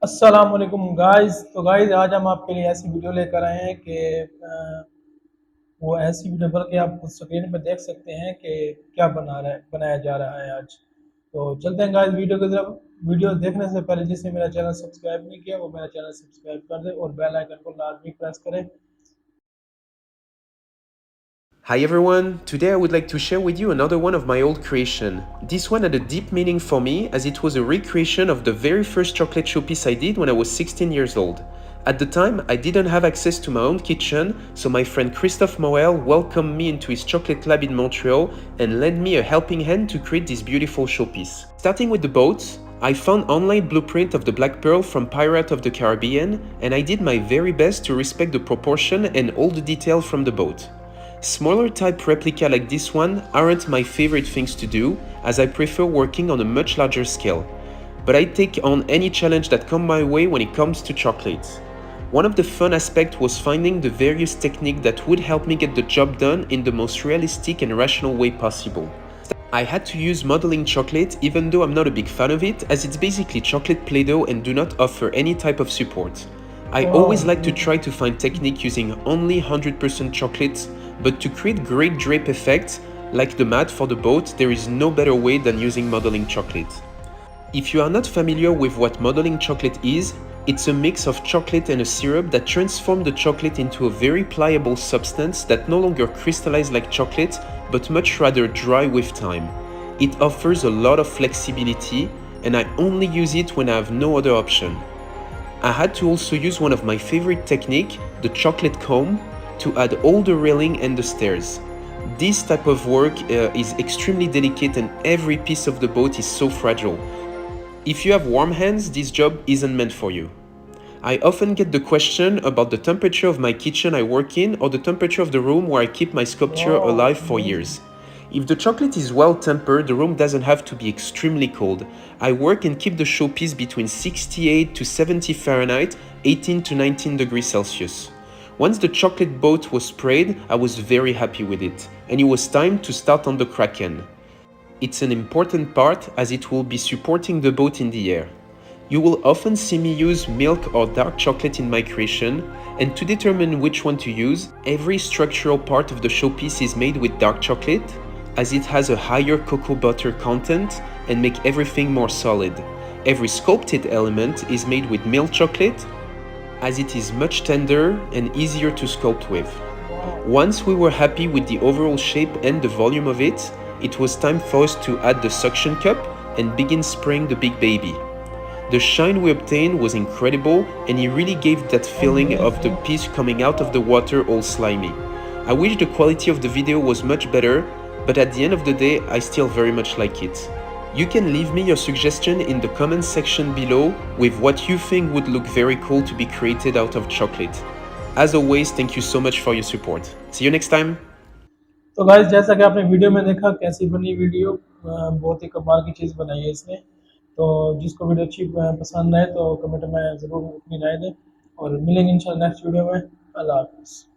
अस्सलाम वालेकुम गाइस। तो गाइस आज हम आपके लिए ऐसी वीडियो लेकर आए हैं कि वो ऐसी वीडियो बल्कि आप खुद स्क्रीन पर देख सकते हैं कि क्या बनाया जा रहा है आज। तो चलते हैं गाइस वीडियो की तरफ। वीडियो देखने से पहले जिसने मेरा चैनल सब्सक्राइब नहीं किया वो मेरा चैनल सब्सक्राइब कर दे और बेल आइकन को लाजमी प्रेस करें। Hi everyone, today I would like to share with you another one of my old creation. This one had a deep meaning for me as it was a recreation of the very first chocolate showpiece I did when I was 16 years old. At the time, I didn't have access to my own kitchen, so my friend Christophe Morel welcomed me into his chocolate lab in Montreal and lent me a helping hand to create this beautiful showpiece. Starting with the boat, I found online blueprint of the Black Pearl from Pirate of the Caribbean and I did my very best to respect the proportion and all the detail from the boat. Smaller type replica like this one aren't my favorite things to do, as I prefer working on a much larger scale. But I take on any challenge that comes my way when it comes to chocolates. One of the fun aspects was finding the various techniques that would help me get the job done in the most realistic and rational way possible. I had to use modeling chocolate even though I'm not a big fan of it, as it's basically chocolate Play-Doh and do not offer any type of support. I always like to try to find technique using only 100% chocolate, but to create great drape effects, like the mat for the boat, there is no better way than using modeling chocolate. If you are not familiar with what modeling chocolate is, it's a mix of chocolate and a syrup that transforms the chocolate into a very pliable substance that no longer crystallizes like chocolate, but much rather dry with time. It offers a lot of flexibility, and I only use it when I have no other option. I had to also use one of my favorite technique, the chocolate comb, to add all the railing and the stairs. This type of work is extremely delicate and every piece of the boat is so fragile. If you have warm hands, this job isn't meant for you. I often get the question about the temperature of my kitchen I work in or the temperature of the room where I keep my sculpture alive for years. If the chocolate is well tempered, the room doesn't have to be extremely cold. I work and keep the showpiece between 68 to 70 Fahrenheit, 18 to 19 degrees Celsius. Once the chocolate boat was sprayed, I was very happy with it, and it was time to start on the Kraken. It's an important part as it will be supporting the boat in the air. You will often see me use milk or dark chocolate in my creation, and to determine which one to use, every structural part of the showpiece is made with dark chocolate, as it has a higher cocoa butter content and make everything more solid. Every sculpted element is made with milk chocolate, as it is much tender and easier to sculpt with. Once we were happy with the overall shape and the volume of it, it was time for us to add the suction cup and begin spraying the big baby. The shine we obtained was incredible and it really gave that feeling of the piece coming out of the water all slimy. I wish the quality of the video was much better, but at the end of the day, I still very much like it. You can leave me your suggestion in the comment section below with what you think would look very cool to be created out of chocolate. As always, thank you so much for your support. See you next time! तो guys जैसा कि आपने video में देखा कैसी बनी video, बहुत ही कमाल की चीज़ बनाई है इसने। तो जिसको वीडियो अच्छी पसंद आए तो कमेंट में ज़रूर अपनी राय दें और मिलेंगे इंशाल्लाह नेक्स्ट वीडियो में। अल्लाह हाफ़िज़।